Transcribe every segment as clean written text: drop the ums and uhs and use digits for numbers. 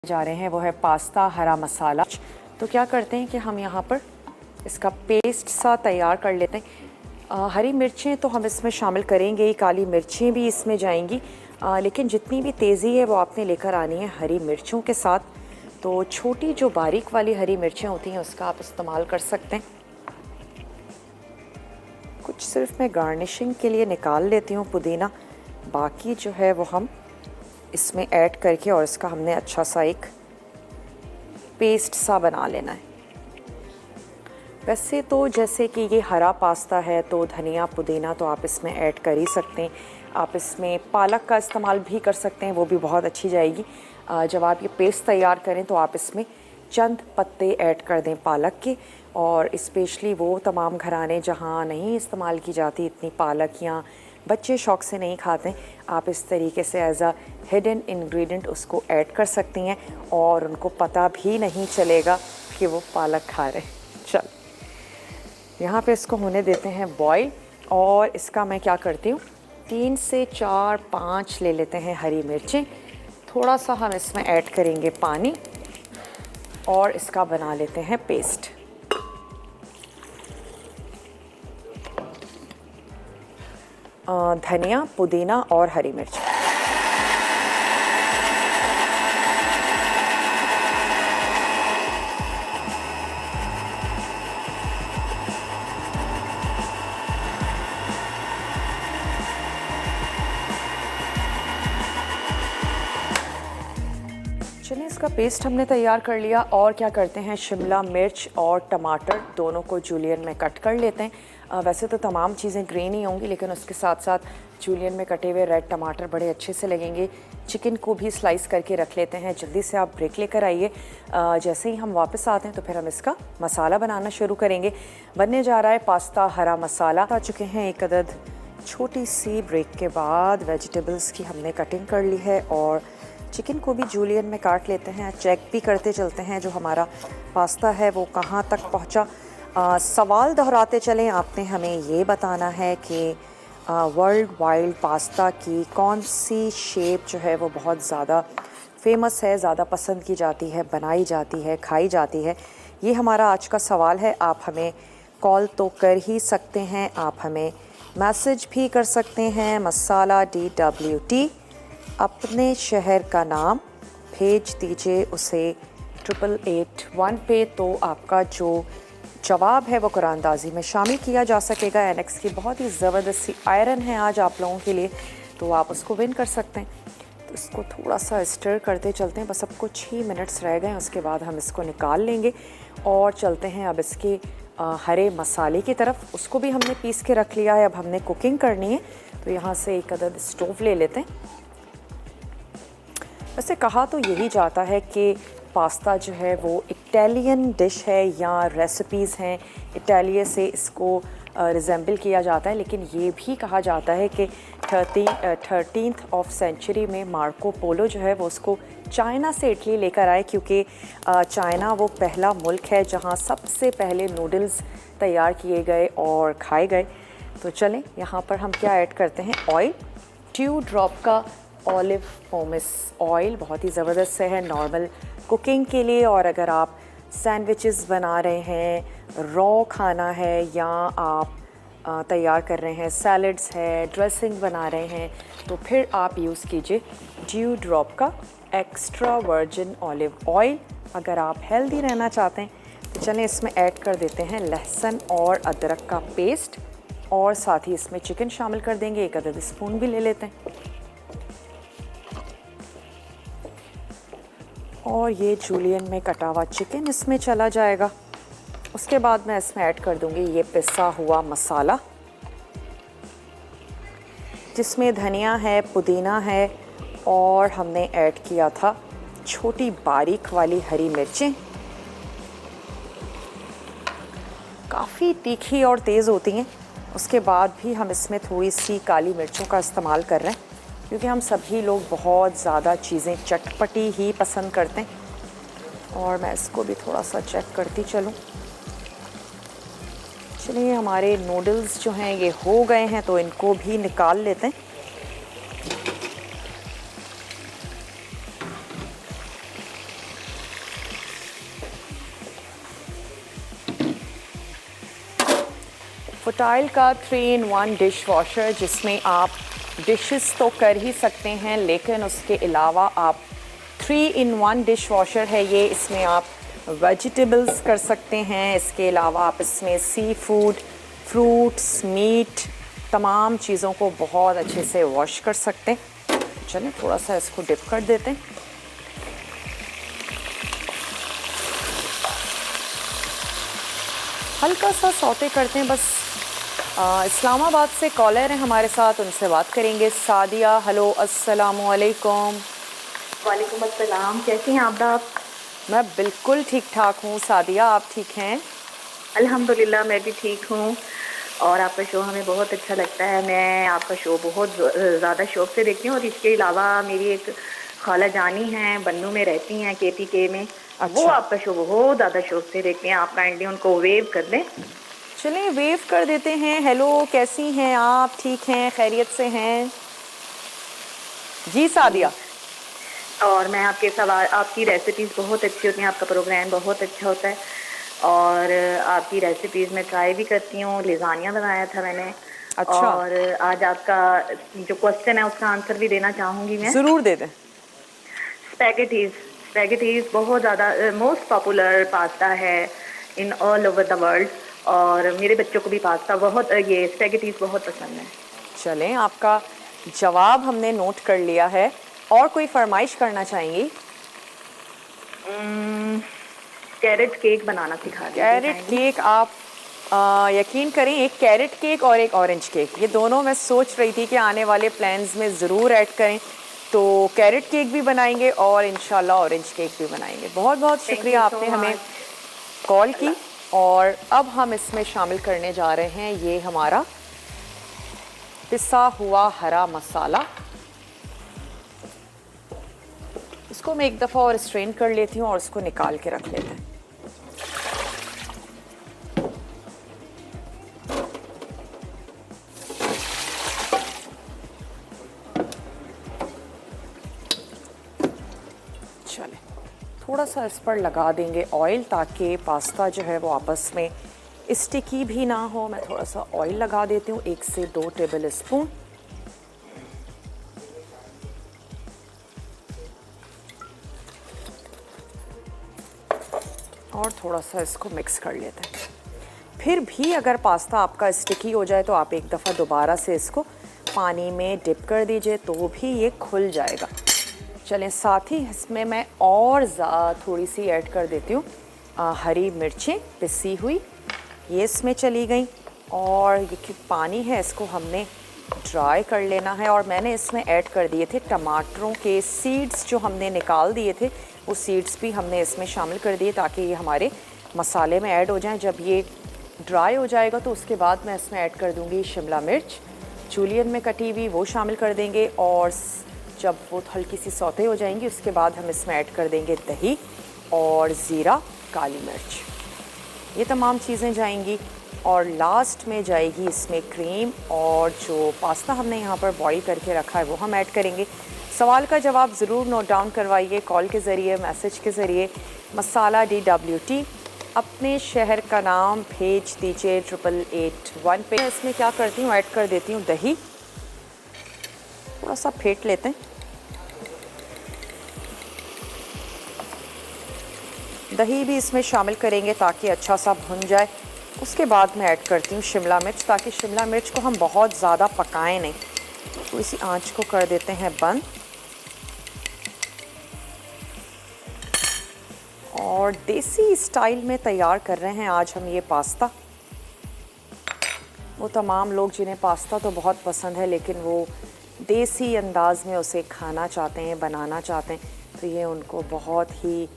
जा रहे हैं वो है पास्ता हरा मसाला। तो क्या करते हैं कि हम यहाँ पर इसका पेस्ट सा तैयार कर लेते हैं। हरी मिर्चें तो हम इसमें शामिल करेंगे ही, काली मिर्चें भी इसमें जाएंगी, लेकिन जितनी भी तेज़ी है वो आपने लेकर आनी है हरी मिर्चों के साथ। तो छोटी जो बारीक वाली हरी मिर्चें होती हैं उसका आप इस्तेमाल कर सकते हैं। कुछ सिर्फ मैं गार्निशिंग के लिए निकाल लेती हूँ पुदीना, बाकी जो है वो हम इसमें ऐड करके और इसका हमने अच्छा सा एक पेस्ट सा बना लेना है। वैसे तो जैसे कि ये हरा पास्ता है तो धनिया पुदीना तो आप इसमें ऐड कर ही सकते हैं। आप इसमें पालक का इस्तेमाल भी कर सकते हैं, वो भी बहुत अच्छी जाएगी। जब आप ये पेस्ट तैयार करें तो आप इसमें चंद पत्ते ऐड कर दें पालक के, और स्पेशली वो तमाम घराने जहाँ नहीं इस्तेमाल की जाती इतनी पालक या बच्चे शौक़ से नहीं खाते, आप इस तरीके से एज अ हिडन इंग्रेडिएंट उसको ऐड कर सकती हैं और उनको पता भी नहीं चलेगा कि वो पालक खा रहे हैं। चल यहाँ पे इसको होने देते हैं बॉईल, और इसका मैं क्या करती हूँ 3 से 4-5 ले लेते हैं हरी मिर्चें। थोड़ा सा हम इसमें ऐड करेंगे पानी और इसका बना लेते हैं पेस्ट। धनिया पुदीना और हरी मिर्च। चलिए इसका पेस्ट हमने तैयार कर लिया, और क्या करते हैं शिमला मिर्च और टमाटर दोनों को जूलियन में कट कर लेते हैं। वैसे तो तमाम चीज़ें ग्रीन ही होंगी, लेकिन उसके साथ साथ जूलियन में कटे हुए रेड टमाटर बड़े अच्छे से लगेंगे। चिकन को भी स्लाइस करके रख लेते हैं। जल्दी से आप ब्रेक लेकर आइए। जैसे ही हम वापस आते हैं तो फिर हम इसका मसाला बनाना शुरू करेंगे। बनने जा रहा है पास्ता हरा मसाला। आ चुके हैं एक अदद छोटी सी ब्रेक के बाद। वेजिटेबल्स की हमने कटिंग कर ली है और चिकन को भी जूलियन में काट लेते हैं। चेक भी करते चलते हैं जो हमारा पास्ता है वो कहाँ तक पहुँचा। सवाल दोहराते चलें, आपने हमें ये बताना है कि वर्ल्ड वाइड पास्ता की कौन सी शेप जो है वो बहुत ज़्यादा फेमस है, ज़्यादा पसंद की जाती है, बनाई जाती है, खाई जाती है। ये हमारा आज का सवाल है। आप हमें कॉल तो कर ही सकते हैं, आप हमें मैसेज भी कर सकते हैं। मसाला DWT अपने शहर का नाम भेज दीजिए उसे 8881 पे, तो आपका जो जवाब है वो कुरानदाजी में शामिल किया जा सकेगा। एनएक्स की बहुत ही ज़बरदस्त सी आयरन है आज आप लोगों के लिए, तो आप उसको विन कर सकते हैं। तो इसको थोड़ा सा स्टर करते चलते हैं। बस अब कुछ ही मिनट्स रह गए, उसके बाद हम इसको निकाल लेंगे और चलते हैं अब इसके हरे मसाले की तरफ। उसको भी हमने पीस के रख लिया है, अब हमने कुकिंग करनी है। तो यहाँ से एक अदद स्टोव ले लेते हैं। वैसे कहा तो यही जाता है कि पास्ता जो है वो इटालियन डिश है या रेसिपीज़ हैं, इटालिया से इसको रिजेंबल किया जाता है। लेकिन ये भी कहा जाता है कि 13th ऑफ सेंचुरी में मार्को पोलो जो है वो उसको चाइना से इटली लेकर आए, क्योंकि चाइना वो पहला मुल्क है जहाँ सबसे पहले नूडल्स तैयार किए गए और खाए गए। तो चलें यहाँ पर हम क्या ऐड करते हैं, ऑयल। 2 ड्रॉप का ऑलिव पोमेस ऑयल बहुत ही ज़बरदस्त से है नॉर्मल कुकिंग के लिए। और अगर आप सैंडविचेस बना रहे हैं, रॉ खाना है, या आप तैयार कर रहे हैं सैलड्स है, ड्रेसिंग बना रहे हैं, तो फिर आप यूज़ कीजिए 2 ड्रॉप का एक्स्ट्रा वर्जिन ऑलिव ऑयल। अगर आप हेल्दी रहना चाहते हैं तो चलें इसमें ऐड कर देते हैं लहसुन और अदरक का पेस्ट, और साथ ही इसमें चिकन शामिल कर देंगे। एक अदद स्पून भी ले लेते हैं, और ये जूलियन में कटा हुआ चिकन इसमें चला जाएगा। उसके बाद मैं इसमें ऐड कर दूंगी ये पिसा हुआ मसाला, जिसमें धनिया है, पुदीना है, और हमने ऐड किया था छोटी बारीक वाली हरी मिर्चें। काफ़ी तीखी और तेज़ होती हैं। उसके बाद भी हम इसमें थोड़ी सी काली मिर्चों का इस्तेमाल कर रहे हैं, क्योंकि हम सभी लोग बहुत ज़्यादा चीज़ें चटपटी ही पसंद करते हैं। और मैं इसको भी थोड़ा सा चेक करती चलूँ। चलिए हमारे नूडल्स जो हैं ये हो गए हैं, तो इनको भी निकाल लेते हैं। फुटाइल का 3-in-1 डिश वॉशर, जिसमें आप डिशेस तो कर ही सकते हैं, लेकिन उसके अलावा आप 3-in-1 डिश वॉशर है ये। इसमें आप वेजिटेबल्स कर सकते हैं, इसके अलावा आप इसमें सी फूड, फ्रूट्स, मीट, तमाम चीज़ों को बहुत अच्छे से वॉश कर सकते हैं। चलिए थोड़ा सा इसको डिप कर देते हैं। हल्का सा सौते करते हैं बस। इस्लामाबाद से कॉलर हैं हमारे साथ, उनसे बात करेंगे। सादिया, हेलो, अस्सलामु अलैकुम। वालेकुम अस्सलाम, कैसी हैं आप? मैं बिल्कुल ठीक ठाक हूँ। सादिया, आप ठीक हैं? अल्हम्दुलिल्लाह, मैं भी ठीक हूँ। और आपका शो हमें बहुत अच्छा लगता है। मैं आपका शो बहुत ज़्यादा शौक़ से देखती हूँ। और इसके अलावा मेरी एक खाला जानी हैं, बन्नू में रहती हैं, KPK में। वो आपका शो बहुत ज़्यादा शौक़ से देखते हैं। आप काइंडली उनको वेव कर दें। चलिए वेव कर देते हैं। हेलो, कैसी हैं आप? ठीक हैं? खैरियत से हैं? जी सादिया। और मैं आपके सवाल, आपकी रेसिपीज़ बहुत अच्छी होती हैं, आपका प्रोग्राम बहुत अच्छा होता है। और आपकी रेसिपीज़ मैं ट्राई भी करती हूँ। लिज़ानिया बनाया था मैंने। अच्छा। और आज आपका जो क्वेश्चन है उसका आंसर भी देना चाहूँगी मैं। ज़रूर दे दें। स्पैगेटीज़ बहुत ज़्यादा मोस्ट पॉपुलर पास्ता है in all over the world. और मेरे बच्चों को भी पास्ता बहुत, ये स्पैगेटीज़ बहुत पसंद है। चलें, आपका जवाब हमने नोट कर लिया है। और कोई फरमाइश करना चाहेंगी? कैरेट केक बनाना सिखा दीजिए। कैरेट केक आप यकीन करें, एक कैरेट केक और एक ऑरेंज केक, ये दोनों मैं सोच रही थी कि आने वाले प्लान्स में ज़रूर ऐड करें। तो कैरेट केक भी बनाएंगे और इंशाल्लाह ऑरेंज केक भी बनाएंगे। बहुत बहुत शुक्रिया, आपने हमें कॉल की। और अब हम इसमें शामिल करने जा रहे हैं ये हमारा पिसा हुआ हरा मसाला। इसको मैं एक दफ़ा और स्ट्रेन कर लेती हूँ और इसको निकाल के रख लेते हैं। चले, थोड़ा सा इस पर लगा देंगे ऑयल, ताकि पास्ता जो है वो आपस में स्टिकी भी ना हो। मैं थोड़ा सा ऑयल लगा देती हूँ, 1 से 2 टेबल स्पून। और थोड़ा सा इसको मिक्स कर लेते हैं। फिर भी अगर पास्ता आपका स्टिकी हो जाए तो आप एक दफ़ा दोबारा से इसको पानी में डिप कर दीजिए, तो भी ये खुल जाएगा। चलें, साथ ही इसमें मैं और थोड़ी सी ऐड कर देती हूँ हरी मिर्चें पिसी हुई, ये इसमें चली गई। और ये पानी है, इसको हमने ड्राई कर लेना है। और मैंने इसमें ऐड कर दिए थे टमाटरों के सीड्स, जो हमने निकाल दिए थे वो सीड्स भी हमने इसमें शामिल कर दिए, ताकि ये हमारे मसाले में ऐड हो जाएं। जब ये ड्राई हो जाएगा तो उसके बाद मैं इसमें ऐड कर दूंगी शिमला मिर्च जूलियन में कटी हुई, वो शामिल कर देंगे। और जब वो हल्की सी सौते हो जाएंगी उसके बाद हम इसमें ऐड कर देंगे दही और ज़ीरा, काली मिर्च, ये तमाम चीज़ें जाएंगी। और लास्ट में जाएगी इसमें क्रीम, और जो पास्ता हमने यहाँ पर बॉईल करके रखा है वो हम ऐड करेंगे। सवाल का जवाब ज़रूर नोट डाउन करवाइए कॉल के ज़रिए, मैसेज के ज़रिए। मसाला DWT, अपने शहर का नाम भेज दीजिए 8881 पे। इसमें क्या करती हूँ, ऐड कर देती हूँ दही, थोड़ा सा फेंट लेते हैं। दही भी इसमें शामिल करेंगे ताकि अच्छा सा भुन जाए। उसके बाद मैं ऐड करती हूँ शिमला मिर्च, ताकि शिमला मिर्च को हम बहुत ज़्यादा पकाएं नहीं। तो इसी आंच को कर देते हैं बंद। और देसी स्टाइल में तैयार कर रहे हैं आज हम ये पास्ता। वो तमाम लोग जिन्हें पास्ता तो बहुत पसंद है, लेकिन वो देसी अंदाज में उसे खाना चाहते हैं, बनाना चाहते हैं, तो ये उनको बहुत ही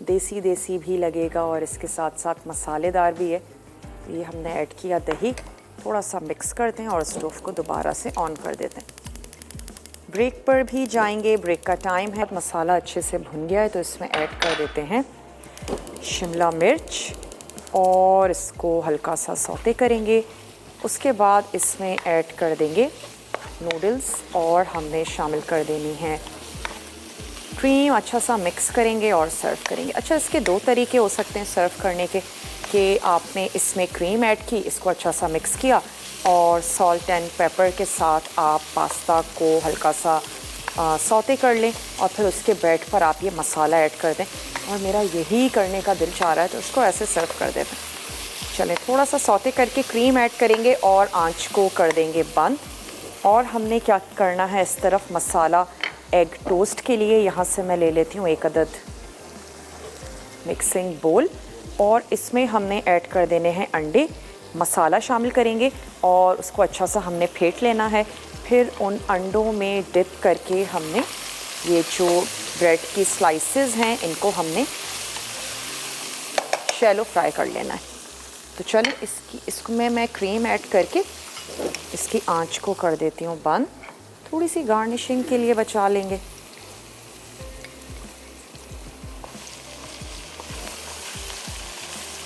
देसी भी लगेगा और इसके साथ साथ मसालेदार भी है। तो ये हमने ऐड किया दही, थोड़ा सा मिक्स करते हैं और स्टोव को दोबारा से ऑन कर देते हैं। ब्रेक पर भी जाएंगे, ब्रेक का टाइम है। मसाला अच्छे से भुन गया है तो इसमें ऐड कर देते हैं शिमला मिर्च और इसको हल्का सा सौते करेंगे। उसके बाद इसमें ऐड कर देंगे नूडल्स और हमने शामिल कर देनी है क्रीम। अच्छा सा मिक्स करेंगे और सर्व करेंगे। अच्छा, इसके 2 तरीके हो सकते हैं सर्व करने के। कि आपने इसमें क्रीम ऐड की, इसको अच्छा सा मिक्स किया और सॉल्ट एंड पेपर के साथ आप पास्ता को हल्का सा सौते कर लें और फिर उसके बेड पर आप ये मसाला ऐड कर दें। और मेरा यही करने का दिल चाह रहा है तो उसको ऐसे सर्व कर देते हैं। चलें, थोड़ा सा सौते करके क्रीम ऐड करेंगे और आंच को कर देंगे बंद। और हमने क्या करना है, इस तरफ मसाला एग टोस्ट के लिए यहाँ से मैं ले लेती हूँ 1 अदद मिक्सिंग बोल और इसमें हमने ऐड कर देने हैं अंडे। मसाला शामिल करेंगे और उसको अच्छा सा हमने फेंट लेना है। फिर उन अंडों में डिप करके हमने ये जो ब्रेड की स्लाइसेस हैं इनको हमने शैलो फ्राई कर लेना है। तो चलो इसको मैं क्रीम ऐड करके इसकी आंच को कर देती हूँ बंद। थोड़ी सी गार्निशिंग के लिए बचा लेंगे।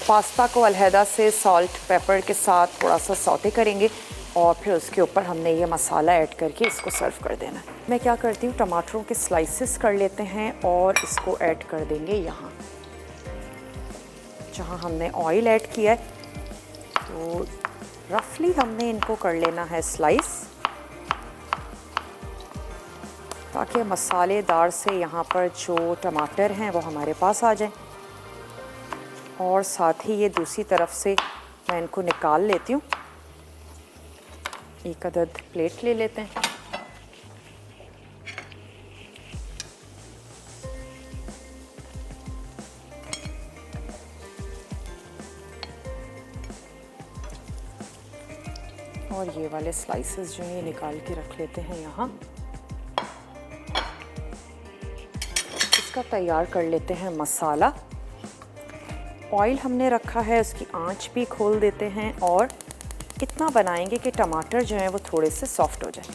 पास्ता को अलहदा से सॉल्ट पेपर के साथ थोड़ा सा सौते करेंगे और फिर उसके ऊपर हमने ये मसाला ऐड करके इसको सर्व कर देना है। मैं क्या करती हूँ, टमाटरों के स्लाइसेस कर लेते हैं और इसको ऐड कर देंगे यहाँ जहाँ हमने ऑयल ऐड किया है। तो रफली हमने इनको कर लेना है स्लाइस ताकि मसालेदार से यहाँ पर जो टमाटर हैं वो हमारे पास आ जाएं। और साथ ही ये दूसरी तरफ से मैं इनको निकाल लेती हूँ। 1 अदद प्लेट ले लेते हैं। और ये वाले स्लाइसेस जो हैं निकाल के रख लेते हैं यहाँ। इसका तैयार कर लेते हैं मसाला। ऑयल हमने रखा है, उसकी आंच भी खोल देते हैं और इतना बनाएंगे कि टमाटर जो हैं वो थोड़े से सॉफ्ट हो जाए।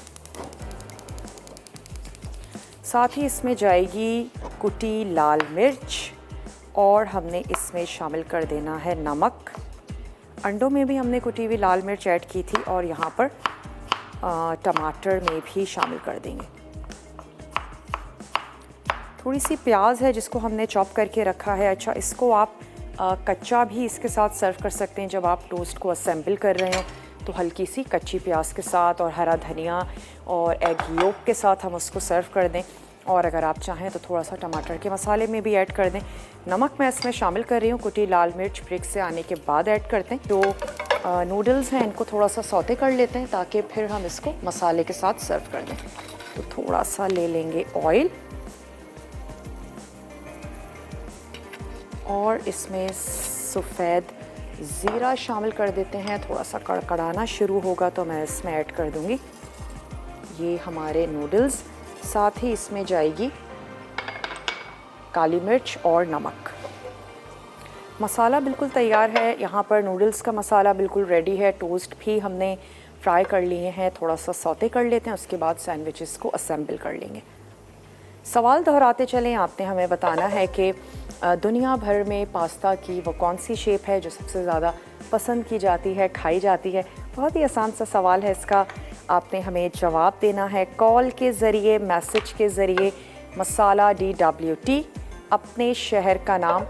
साथ ही इसमें जाएगी कुटी लाल मिर्च और हमने इसमें शामिल कर देना है नमक। अंडों में भी हमने कुटी हुई लाल मिर्च ऐड की थी और यहाँ पर टमाटर में भी शामिल कर देंगे। थोड़ी सी प्याज है जिसको हमने चॉप करके रखा है। अच्छा, इसको आप कच्चा भी इसके साथ सर्व कर सकते हैं। जब आप टोस्ट को असेंबल कर रहे हो तो हल्की सी कच्ची प्याज के साथ और हरा धनिया और एग योक के साथ हम उसको सर्व कर दें। और अगर आप चाहें तो थोड़ा सा टमाटर के मसाले में भी ऐड कर दें। नमक मैं इसमें शामिल कर रही हूँ, कुटी लाल मिर्च ब्रेक से आने के बाद ऐड करते हैं। जो नूडल्स हैं इनको थोड़ा सा सौते कर लेते हैं ताकि फिर हम इसको मसाले के साथ सर्व कर दें। तो थोड़ा सा ले लेंगे ऑयल और इसमें सफ़ेद ज़ीरा शामिल कर देते हैं। थोड़ा सा कड़कड़ाना शुरू होगा तो मैं इसमें ऐड कर दूंगी ये हमारे नूडल्स। साथ ही इसमें जाएगी काली मिर्च और नमक। मसाला बिल्कुल तैयार है। यहाँ पर नूडल्स का मसाला बिल्कुल रेडी है। टोस्ट भी हमने फ्राई कर लिए हैं। थोड़ा सा सौते कर लेते हैं, उसके बाद सैंडविचेस को असेंबल कर लेंगे। सवाल दोहराते चलें, आपने हमें बताना है कि दुनिया भर में पास्ता की वो कौन सी शेप है जो सबसे ज़्यादा पसंद की जाती है, खाई जाती है। बहुत ही आसान सा सवाल है इसका, आपने हमें जवाब देना है कॉल के ज़रिए, मैसेज के ज़रिए। मसाला DWT अपने शहर का नाम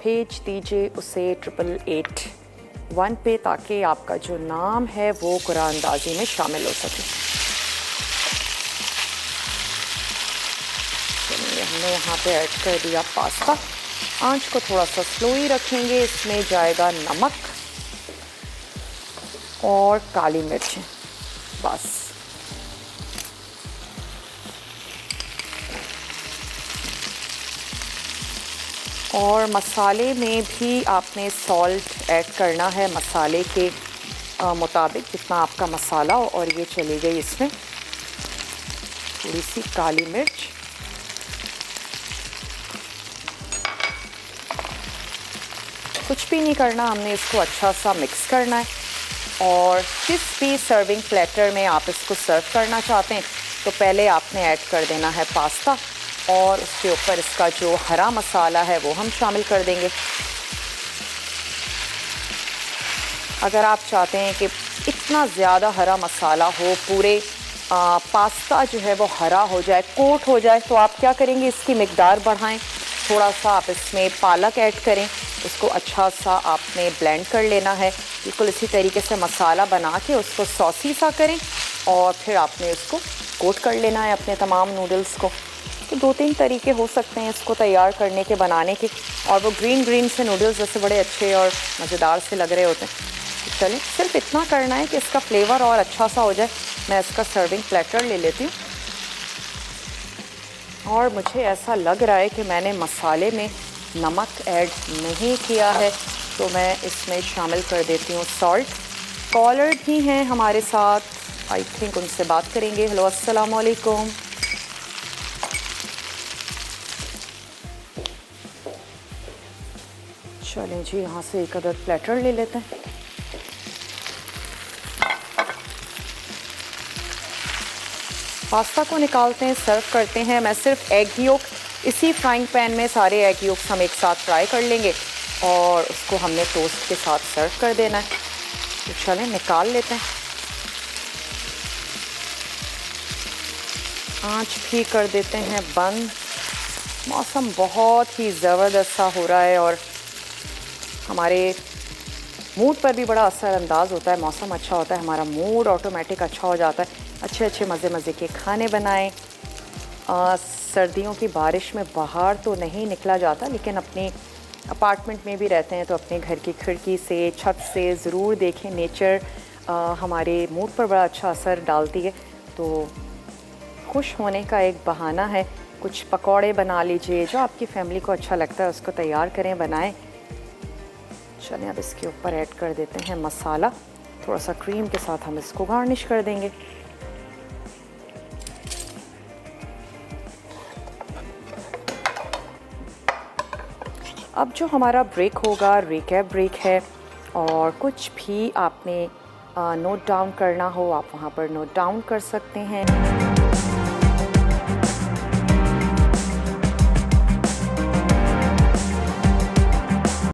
भेज दीजिए उसे 8881 पे ताकि आपका जो नाम है वो कुरानंदाजी में शामिल हो सके। हमने यहाँ पे ऐड कर दिया पास्ता। आंच को थोड़ा सा स्लो ही रखेंगे। इसमें जाएगा नमक और काली मिर्च, बस। और मसाले में भी आपने सॉल्ट ऐड करना है मसाले के मुताबिक जितना आपका मसाला हो। और ये चली गई इसमें थोड़ी सी काली मिर्च। कुछ भी नहीं करना, हमने इसको अच्छा सा मिक्स करना है। और जिस भी सर्विंग प्लेटर में आप इसको सर्व करना चाहते हैं तो पहले आपने ऐड कर देना है पास्ता और उसके ऊपर इसका जो हरा मसाला है वो हम शामिल कर देंगे। अगर आप चाहते हैं कि इतना ज़्यादा हरा मसाला हो, पूरे पास्ता जो है वो हरा हो जाए, कोट हो जाए, तो आप क्या करेंगे, इसकी मिकदार बढ़ाएं। थोड़ा सा आप इसमें पालक ऐड करें उसको अच्छा सा आपने ब्लेंड कर लेना है। बिल्कुल इसी तरीके से मसाला बना के उसको सॉसी सा करें और फिर आपने उसको कोट कर लेना है अपने तमाम नूडल्स को। तो 2-3 तरीके हो सकते हैं इसको तैयार करने के, बनाने के। और वो ग्रीन से नूडल्स जैसे बड़े अच्छे और मज़ेदार से लग रहे होते हैं। तो चलें, सिर्फ इतना करना है कि इसका फ्लेवर और अच्छा सा हो जाए। मैं इसका सर्विंग प्लेटर ले लेती हूँ। और मुझे ऐसा लग रहा है कि मैंने मसाले में नमक ऐड नहीं किया है, तो मैं इसमें शामिल कर देती हूँ सॉल्ट। कॉलर भी हैं हमारे साथ, आई थिंक उनसे बात करेंगे। हेलो, अस्सलाम वालेकुम। चलें जी, यहाँ से एक अदद प्लेटर ले लेते हैं। पास्ता को निकालते हैं, सर्व करते हैं। मैं सिर्फ एग योक इसी फ्राइंग पैन में सारे एग योक्स हम एक साथ फ्राई कर लेंगे और उसको हमने टोस्ट के साथ सर्व कर देना है। तो चलें निकाल लेते हैं। आँच भी कर देते हैं बंद। मौसम बहुत ही ज़बरदस्त सा हो रहा है और हमारे मूड पर भी बड़ा असरअंदाज होता है। मौसम अच्छा होता है, हमारा मूड ऑटोमेटिक अच्छा हो जाता है। अच्छे मज़े के खाने बनाएं। सर्दियों की बारिश में बाहर तो नहीं निकला जाता, लेकिन अपने अपार्टमेंट में भी रहते हैं तो अपने घर की खिड़की से, छत से ज़रूर देखें। नेचर हमारे मूड पर बड़ा अच्छा असर डालती है। तो खुश होने का एक बहाना है। कुछ पकौड़े बना लीजिए, जो आपकी फैमिली को अच्छा लगता है उसको तैयार करें, बनाएं। चलें, अब इसके ऊपर ऐड कर देते हैं मसाला। थोड़ा सा क्रीम के साथ हम इसको गार्निश कर देंगे। अब जो हमारा ब्रेक होगा, रिकैप ब्रेक है, और कुछ भी आपने नोट डाउन करना हो आप वहाँ पर नोट डाउन कर सकते हैं।